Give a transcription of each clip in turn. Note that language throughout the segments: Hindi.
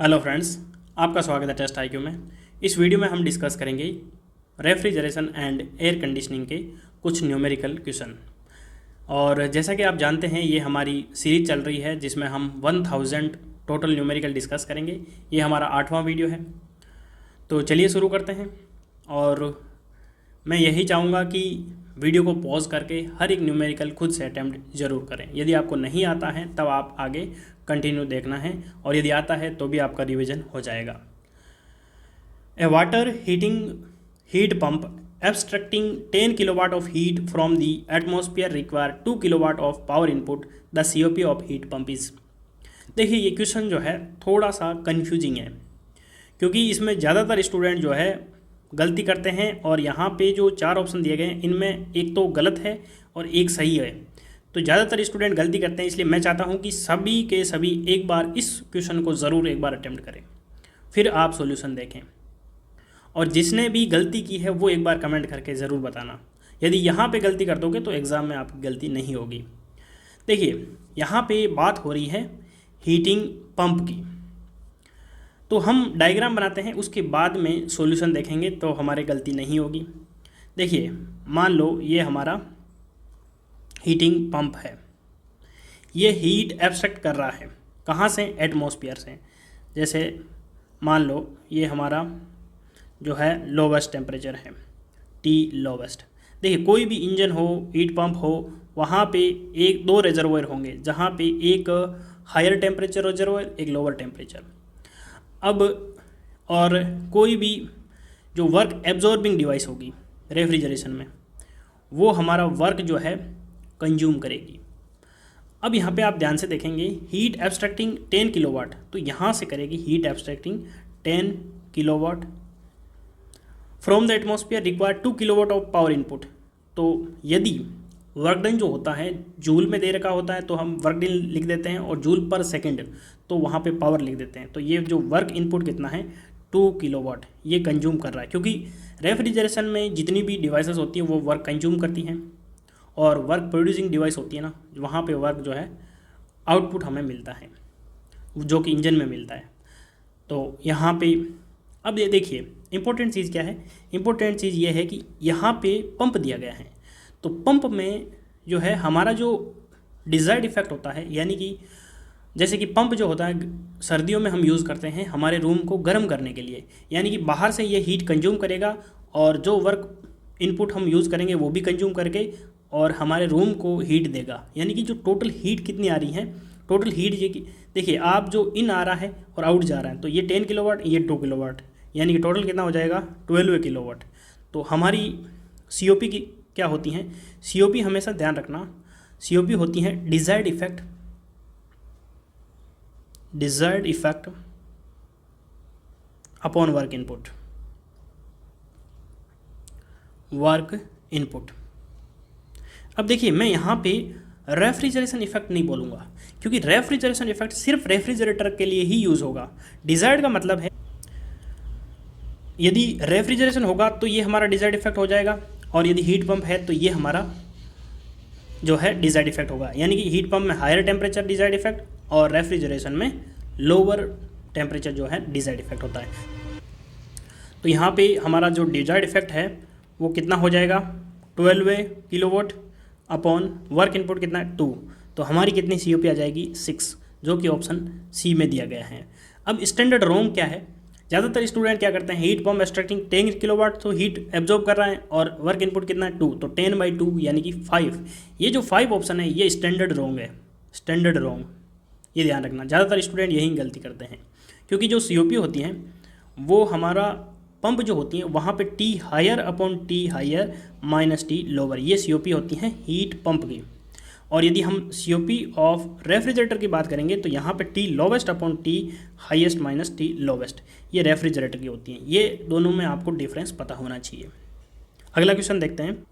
हेलो फ्रेंड्स, आपका स्वागत है टेस्ट आईक्यू में। इस वीडियो में हम डिस्कस करेंगे रेफ्रिजरेशन एंड एयर कंडीशनिंग के कुछ न्यूमेरिकल क्वेश्चन। और जैसा कि आप जानते हैं, ये हमारी सीरीज चल रही है जिसमें हम 1000 टोटल न्यूमेरिकल डिस्कस करेंगे। ये हमारा 8वां वीडियो है। तो चलिए शुरू करते हैं। और मैं यही चाहूँगा कि वीडियो को पॉज करके हर एक न्यूमेरिकल खुद से अटैम्प्ट ज़रूर करें। यदि आपको नहीं आता है तब आप आगे कंटिन्यू देखना है, और यदि आता है तो भी आपका रिवीजन हो जाएगा। A water heat pump abstracting 10 kilowatt of heat from the atmosphere require 2 kilowatt of power input. The COP of heat pump is। देखिए, ये क्वेश्चन जो है थोड़ा सा कंफ्यूजिंग है, क्योंकि इसमें ज़्यादातर स्टूडेंट जो है गलती करते हैं। और यहाँ पे जो 4 ऑप्शन दिए गए हैं, इनमें एक तो गलत है और एक सही है। तो ज़्यादातर स्टूडेंट गलती करते हैं, इसलिए मैं चाहता हूँ कि सभी के सभी एक बार इस क्वेश्चन को ज़रूर एक बार अटेम्प्ट करें, फिर आप सॉल्यूशन देखें। और जिसने भी गलती की है वो एक बार कमेंट करके ज़रूर बताना। यदि यहाँ पे गलती कर दोगे तो एग्ज़ाम में आपकी गलती नहीं होगी। देखिए, यहाँ पे बात हो रही है हीटिंग पंप की। तो हम डायग्राम बनाते हैं, उसके बाद में सॉल्यूशन देखेंगे तो हमारे गलती नहीं होगी। देखिए, मान लो ये हमारा हीटिंग पंप है। ये हीट एब्स्ट्रैक्ट कर रहा है कहाँ से? एटमॉस्फेयर से। जैसे मान लो ये हमारा जो है लोवेस्ट टेम्परेचर है, टी लोवेस्ट। देखिए, कोई भी इंजन हो, हीट पंप हो, वहाँ पे एक दो रिजर्वोयर होंगे, जहाँ पे एक हायर टेम्परेचर रिजर्वोयर, एक लोअर टेम्परेचर। अब और कोई भी जो वर्क एब्जॉर्बिंग डिवाइस होगी रेफ्रिजरेशन में, वो हमारा वर्क जो है कंज्यूम करेगी। अब यहाँ पे आप ध्यान से देखेंगे, हीट एब्स्ट्रैक्टिंग 10 किलोवाट, तो यहाँ से करेगी heat abstracting 10 kilowatt from the atmosphere require 2 kilowatt of power input. तो यदि वर्क डन जो होता है जूल में दे रखा होता है तो हम वर्क डन लिख देते हैं, और जूल पर सेकेंड तो वहाँ पे पावर लिख देते हैं। तो ये जो वर्क इनपुट कितना है, 2 किलोवाट ये कंज्यूम कर रहा है। क्योंकि रेफ्रिजरेशन में जितनी भी डिवाइसेस होती हैं वो वर्क कंज्यूम करती हैं, और वर्क प्रोड्यूसिंग डिवाइस होती है ना, वहाँ पे वर्क जो है आउटपुट हमें मिलता है, जो कि इंजन में मिलता है। तो यहाँ पे अब ये देखिए, इम्पोर्टेंट चीज़ क्या है? इम्पोर्टेंट चीज़ ये है कि यहाँ पे पंप दिया गया है। तो पंप में जो है हमारा जो डिज़ायर्ड इफेक्ट होता है, यानी कि जैसे कि पंप जो होता है सर्दियों में हम यूज़ करते हैं हमारे रूम को गर्म करने के लिए, यानी कि बाहर से ये हीट कंज्यूम करेगा, और जो वर्क इनपुट हम यूज़ करेंगे वो भी कंज्यूम करके और हमारे रूम को हीट देगा। यानी कि जो टोटल हीट कितनी आ रही है, टोटल हीट ये कि देखिए, आप जो इन आ रहा है और आउट जा रहा है, तो ये 10 किलोवाट, ये 2 किलोवाट, यानी कि टोटल कितना हो जाएगा? 12 किलोवाट। तो हमारी COP की क्या होती हैं? COP हमेशा ध्यान रखना, COP होती हैं desired effect upon work input. अब देखिए, मैं यहाँ पे रेफ्रिजरेशन इफेक्ट नहीं बोलूँगा, क्योंकि रेफ्रिजरेशन इफेक्ट सिर्फ रेफ्रिजरेटर के लिए ही यूज़ होगा। डिज़ायर्ड का मतलब है यदि रेफ्रिजरेशन होगा तो ये हमारा डिज़ायर्ड इफेक्ट हो जाएगा, और यदि हीट पंप है तो ये हमारा जो है डिज़ायर्ड इफेक्ट होगा। यानी कि हीट पंप में हायर टेम्परेचर डिज़ायर्ड इफेक्ट, और रेफ्रिजरेशन में लोअर टेम्परेचर जो है डिज़ायर्ड इफेक्ट होता है। तो यहाँ पे हमारा जो डिज़ायर्ड इफेक्ट है वो कितना हो जाएगा? 12 किलोवाट अपॉन वर्क इनपुट कितना है? 2। तो हमारी कितनी COP आ जाएगी? 6, जो कि ऑप्शन सी में दिया गया है। अब स्टैंडर्ड रोंग क्या है? ज़्यादातर स्टूडेंट क्या करते हैं, हीट पंप एक्सट्रैक्टिंग 10 किलोवाट, तो हीट एब्जॉर्ब कर रहा है, और वर्क इनपुट कितना है? 2, तो 10/2 यानी कि 5। ये जो 5 ऑप्शन है ये स्टैंडर्ड रोंग है, स्टैंडर्ड रोंग, ये ध्यान रखना। ज़्यादातर स्टूडेंट यही गलती करते हैं, क्योंकि जो COP होती हैं वो हमारा पंप जो होती हैं वहाँ पे T higher upon T higher minus T lower, ये COP होती हैं हीट पंप की। और यदि हम COP ऑफ रेफ्रिजरेटर की बात करेंगे तो यहाँ पे T lowest upon T highest minus T lowest, ये रेफ्रिजरेटर की होती हैं। ये दोनों में आपको डिफरेंस पता होना चाहिए। अगला क्वेश्चन देखते हैं।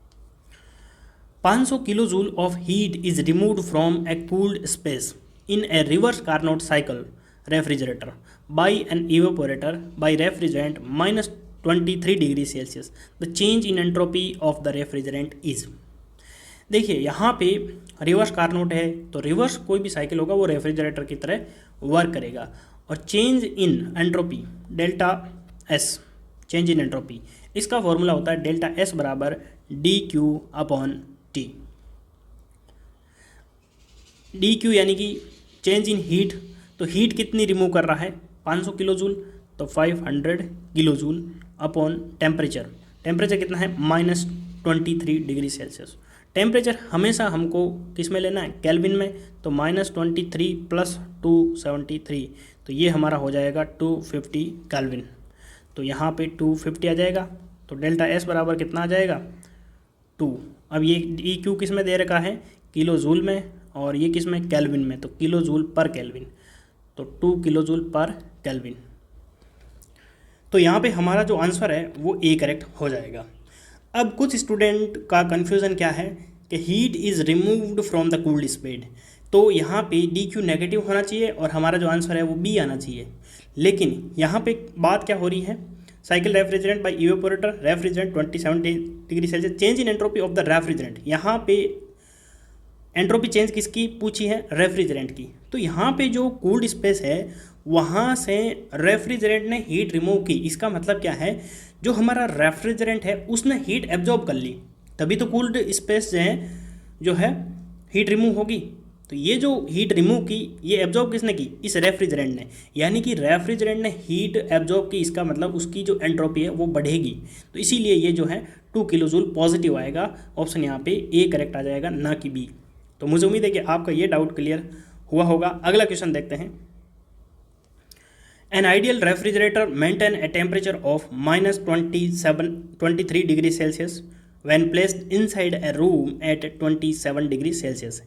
500 kilojoule of heat is removed from a cooled space in a reverse Carnot cycle refrigerator by an evaporator by refrigerant -23 degree Celsius. The change in entropy of the refrigerant is. देखिए, यहाँ पे रिवर्स कार्नोट है, तो रिवर्स कोई भी साइकिल होगा वो रेफ्रिजरेटर की तरह वर्क करेगा। और change in entropy delta S, change in entropy, इसका फॉर्मूला होता है डेल्टा एस बराबर D Q upon T. D Q यानी कि चेंज इन हीट, तो हीट कितनी रिमूव कर रहा है 500 किलो जूल, तो 500 kilo joule upon temperature, temperature कितना है -23 डिग्री सेल्सियस। टेम्परेचर हमेशा हमको किस में लेना है, केल्विन में, तो -23 + 273, तो ये हमारा हो जाएगा 250 केल्विन। तो यहाँ पे 250 आ जाएगा, तो डेल्टा एस बराबर कितना आ जाएगा 2। अब ये डी क्यू किस में दे रखा है, किलो जूल में, और ये किस में, केल्विन में, तो किलो जूल पर केल्विन, तो 2 किलो जूल पर केल्विन। तो यहाँ पे हमारा जो आंसर है वो ए करेक्ट हो जाएगा। अब कुछ स्टूडेंट का कन्फ्यूज़न क्या है कि heat is removed from the cooled space, तो यहाँ पे डी क्यू नेगेटिव होना चाहिए और हमारा जो आंसर है वो बी आना चाहिए। लेकिन यहाँ पे बात क्या हो रही है, cycle refrigerant by evaporator, refrigerant 27 degree Celsius, change in entropy of the refrigerant, यहाँ पे एंट्रोपी चेंज किसकी पूछी है, रेफ्रिजरेंट की। तो यहाँ पे जो कूल्ड स्पेस है वहाँ से रेफ्रिजरेंट ने हीट रिमूव की, इसका मतलब क्या है, जो हमारा रेफ्रिजरेंट है उसने हीट एब्जॉर्ब कर ली, तभी तो कूल्ड स्पेस जो है हीट रिमूव होगी। तो ये जो हीट रिमूव की, ये एब्जॉर्ब किसने की, इस रेफ्रिजरेंट ने, यानी कि रेफ्रिजरेंट ने हीट एब्जॉर्ब की, इसका मतलब उसकी जो एंट्रोपी है वो बढ़ेगी। तो इसीलिए ये जो है 2 किलो जूल पॉजिटिव आएगा, ऑप्शन यहाँ पे ए करेक्ट आ जाएगा, ना कि बी। तो मुझे उम्मीद है कि आपका ये डाउट क्लियर हुआ होगा। अगला क्वेश्चन देखते हैं। An ideal refrigerator maintain a temperature of -23 degree Celsius when placed inside a room at 27 degree Celsius.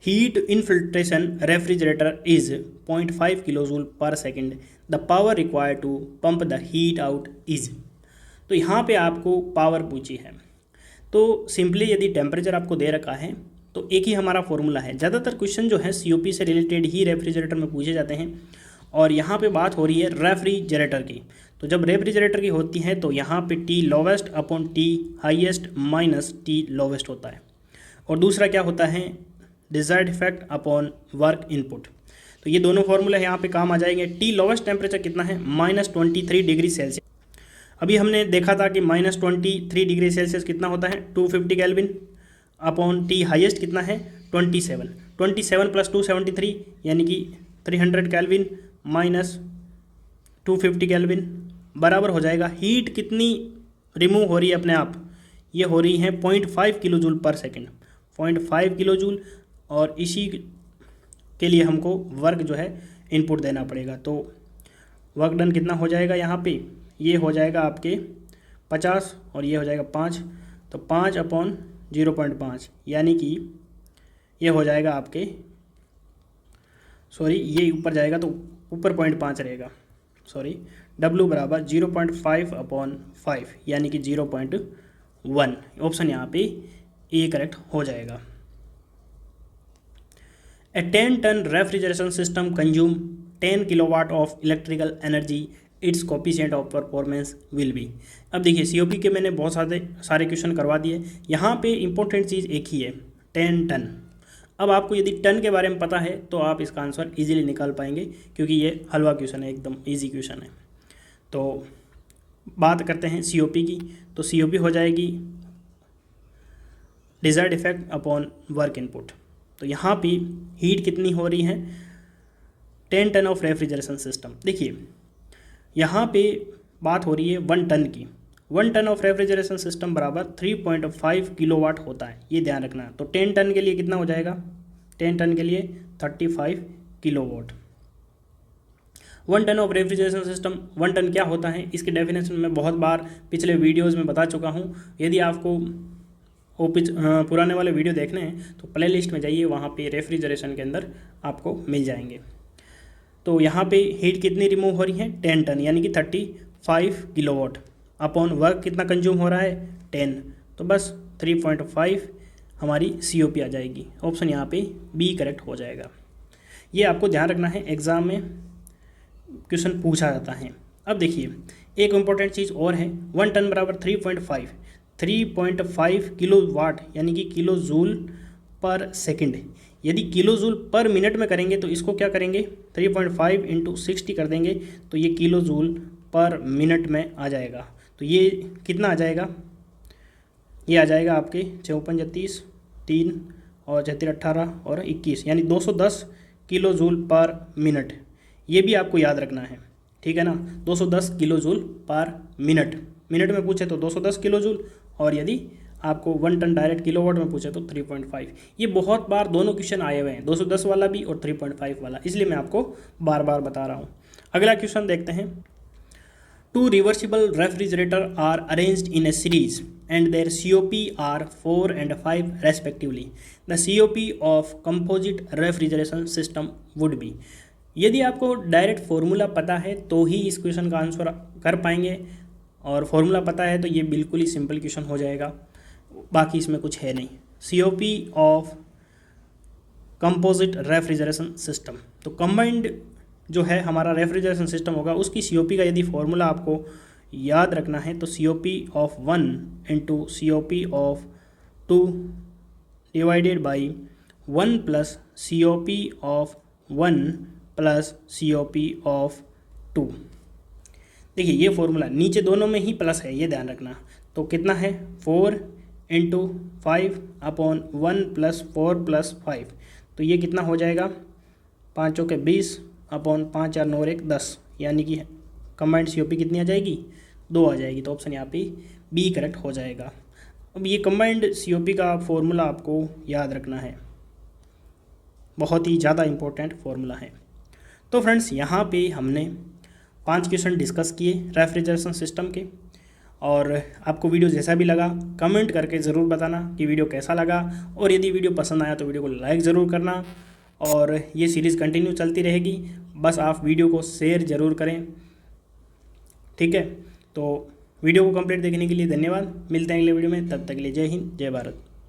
Heat infiltration refrigerator is 0.5 kilo joule per second. The power required to pump the heat out is. तो यहाँ पे आपको पावर पूछी है, तो सिंपली यदि टेम्परेचर आपको दे रखा है तो एक ही हमारा फॉर्मूला है। ज़्यादातर क्वेश्चन जो है सीओपी से रिलेटेड ही रेफ्रिजरेटर में पूछे जाते हैं, और यहाँ पे बात हो रही है रेफ्रिजरेटर की। तो जब रेफ्रिजरेटर की होती है तो यहाँ पे T lowest upon T highest minus T lowest होता है, और दूसरा क्या होता है, desired effect upon work input. तो ये दोनों फॉर्मूला यहाँ पे काम आ जाएंगे। टी लोवेस्ट टेम्परेचर कितना है, -23 डिग्री सेल्सियस। अभी हमने देखा था कि -23 डिग्री सेल्सियस कितना होता है, 250 केल्विन, अपॉन टी हाईएस्ट कितना है 27 + 273 यानी कि 300 केल्विन माइनस 250 केल्विन बराबर हो जाएगा। हीट कितनी रिमूव हो रही है अपने आप, ये हो रही है 0.5 kilo joule per second, 0.5 kilo joule, और इसी के लिए हमको वर्क जो है इनपुट देना पड़ेगा। तो वर्क डन कितना हो जाएगा यहाँ पे, ये हो जाएगा आपके 50 और ये हो जाएगा 5, तो 5/0.5 यानी कि ये हो जाएगा आपके, सॉरी ये ऊपर जाएगा तो ऊपर 0.5 रहेगा, सॉरी W बराबर 0.5/5 यानी कि 0.1। ऑप्शन यहाँ पे ए करेक्ट हो जाएगा। A 10 ton refrigeration system consume 10 kilowatt of electrical energy, its coefficient of performance will be. अब देखिए सीओपी के मैंने बहुत सारे क्वेश्चन करवा दिए, यहाँ पे इंपॉर्टेंट चीज़ एक ही है, 10 टन। अब आपको यदि टन के बारे में पता है तो आप इसका आंसर इजीली निकाल पाएंगे, क्योंकि ये हलवा क्वेश्चन है, एकदम इजी क्वेश्चन है। तो बात करते हैं सीओपी की, तो सीओपी हो जाएगी desired effect upon work input. तो यहाँ पे हीट कितनी हो रही है, 10 टन ऑफ रेफ्रिजरेशन सिस्टम। देखिए यहाँ पे बात हो रही है 1 टन की, 1 टन ऑफ रेफ्रिजरेशन सिस्टम बराबर 3.5 किलोवाट होता है, ये ध्यान रखना। तो 10 टन के लिए कितना हो जाएगा, 10 टन के लिए 35 kilowatt. 1 ton of refrigeration system, 1 ton क्या होता है, इसकी डेफिनेशन मैं बहुत बार पिछले वीडियोज़ में बता चुका हूँ। यदि आपको वो पुराने वाले वीडियो देखने हैं तो प्ले लिस्ट में जाइए, वहाँ पे रेफ्रिजरेशन के अंदर आपको मिल जाएंगे। तो यहाँ पे हीट कितनी रिमूव हो रही है, 10 टन यानी कि 35 किलोवाट, अपॉन वर्क कितना कंज्यूम हो रहा है 10, तो बस 3.5 हमारी सीओपी आ जाएगी। ऑप्शन यहाँ पे बी करेक्ट हो जाएगा। ये आपको ध्यान रखना है, एग्ज़ाम में क्वेश्चन पूछा जाता है। अब देखिए एक इम्पॉर्टेंट चीज़ और है, 1 टन बराबर 3.5 किलो वाट यानी कि किलो जूल पर सेकंड, यदि किलो जूल पर मिनट में करेंगे तो इसको क्या करेंगे 3.5 इंटू 60 कर देंगे तो ये किलो जूल पर मिनट में आ जाएगा। तो ये कितना आ जाएगा, ये आ जाएगा आपके 54 30 3 और 36 18 और 21 यानी 210 किलो जूल पर मिनट। ये भी आपको याद रखना है, ठीक है ना। 210 किलो जूल पर मिनट, मिनट में पूछे तो 210 किलो जूल, और यदि आपको 1 टन डायरेक्ट किलोवाट में पूछे तो 3.5। ये बहुत बार दोनों क्वेश्चन आए हुए हैं, 210 वाला भी और 3.5 वाला, इसलिए मैं आपको बार बार बता रहा हूँ। अगला क्वेश्चन देखते हैं। 2 reversible refrigerator are arranged in a series and their COP are 4 and 5 respectively. The COP of composite refrigeration system would be। यदि आपको डायरेक्ट फॉर्मूला पता है तो ही इस क्वेश्चन का आंसर कर पाएंगे, और फॉर्मूला पता है तो ये बिल्कुल ही सिंपल क्वेश्चन हो जाएगा, बाकी इसमें कुछ है नहीं। COP of composite refrigeration system, तो कंबाइंड जो है हमारा रेफ्रिजरेशन सिस्टम होगा उसकी COP का यदि फॉर्मूला आपको याद रखना है तो COP of 1 into COP of 2 divided by 1 plus COP of 1 plus COP of 2। देखिए ये फॉर्मूला नीचे दोनों में ही प्लस है, ये ध्यान रखना। तो कितना है 4 इंटू 5 अपॉन 1 प्लस 4 प्लस 5, तो ये कितना हो जाएगा 5 चौके 20 अपॉन 5 4 9 1 10, यानी कि कंबाइंड COP कितनी आ जाएगी 2 आ जाएगी। तो ऑप्शन यहाँ पे बी करेक्ट हो जाएगा। अब ये कंबाइंड COP का फॉर्मूला आपको याद रखना है, बहुत ही ज़्यादा इम्पोर्टेंट फॉर्मूला है। तो फ्रेंड्स यहाँ पे हमने 5 क्वेश्चन डिस्कस किए रेफ्रिजरेशन सिस्टम के, और आपको वीडियो जैसा भी लगा कमेंट करके ज़रूर बताना कि वीडियो कैसा लगा, और यदि वीडियो पसंद आया तो वीडियो को लाइक ज़रूर करना, और ये सीरीज़ कंटिन्यू चलती रहेगी, बस आप वीडियो को शेयर ज़रूर करें, ठीक है। तो वीडियो को कंप्लीट देखने के लिए धन्यवाद। मिलते हैं अगले वीडियो में, तब तक के लिए जय हिंद जय भारत।